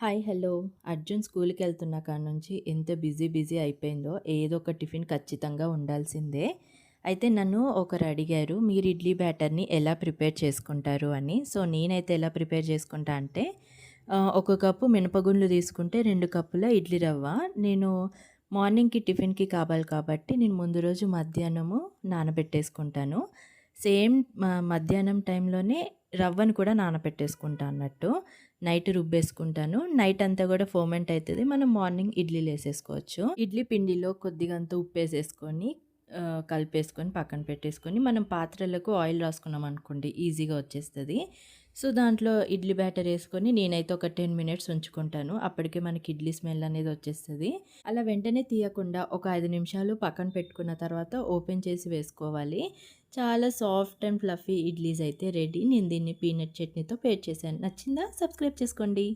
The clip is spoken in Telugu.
హాయ్! హలో! అర్జున్ స్కూలుకెళ్తున్న కాడ్నుంచి ఎంత బిజీ అయిపోయిందో, ఏదో ఒక టిఫిన్ ఖచ్చితంగా ఉండాల్సిందే. అయితే నన్ను ఒకరు అడిగారు, మీరు ఇడ్లీ బ్యాటర్‌ని ఎలా ప్రిపేర్ చేసుకుంటారు అని. సో, నేనైతే ఎలా ప్రిపేర్ చేసుకుంటా అంటే, ఒక కప్పు మినపగుండ్లు తీసుకుంటే 2 కప్పుల ఇడ్లీ రవ్వ. నేను మార్నింగ్‌కి టిఫిన్‌కి కావాలి కాబట్టి, నేను ముందు రోజు మధ్యాహ్నము నానబెట్టేసుకుంటాను. సేమ్ మధ్యాహ్నం టైంలోనే రవ్వను కూడా నానపెట్టేసుకుంటా అన్నట్టు. నైట్ రుబ్బేసుకుంటాను. నైట్ అంతా గూడా ఫర్మెంట్ అయితది. మనం మార్నింగ్ ఇడ్లీలేసేసుకోవచ్చు. ఇడ్లీ పిండిలో కొద్దిగంత ఉప్పేసేసుకొని కలిపేసుకొని పక్కన పెట్టేసుకొని, మనం పాత్రలకు ఆయిల్ రాసుకున్నామనుకోండి ఈజీగా వచ్చేస్తది. సో, దాంట్లో ఇడ్లీ బ్యాటర్ ఏసుకొని నేనైతే ఒక 10 మినిట్స్ ఉంచుకుంటాను. అప్పటికే మనకి ఇడ్లీ స్మెల్ అనేది వచ్చేస్తది. అలా వెంటనే తీయకుండా ఒక 5 నిమిషాలు పక్కన పెట్టుకున్న తర్వాత ఓపెన్ చేసి వేసుకోవాలి. చాలా సాఫ్ట్ అండ్ ఫ్లఫీ ఇడ్లీస్ అయితే రెడీ. నేను దీన్ని పీనట్ చట్నీతో పేర్ చేశాను. నచ్చిందా? సబ్స్క్రైబ్ చేసుకోండి.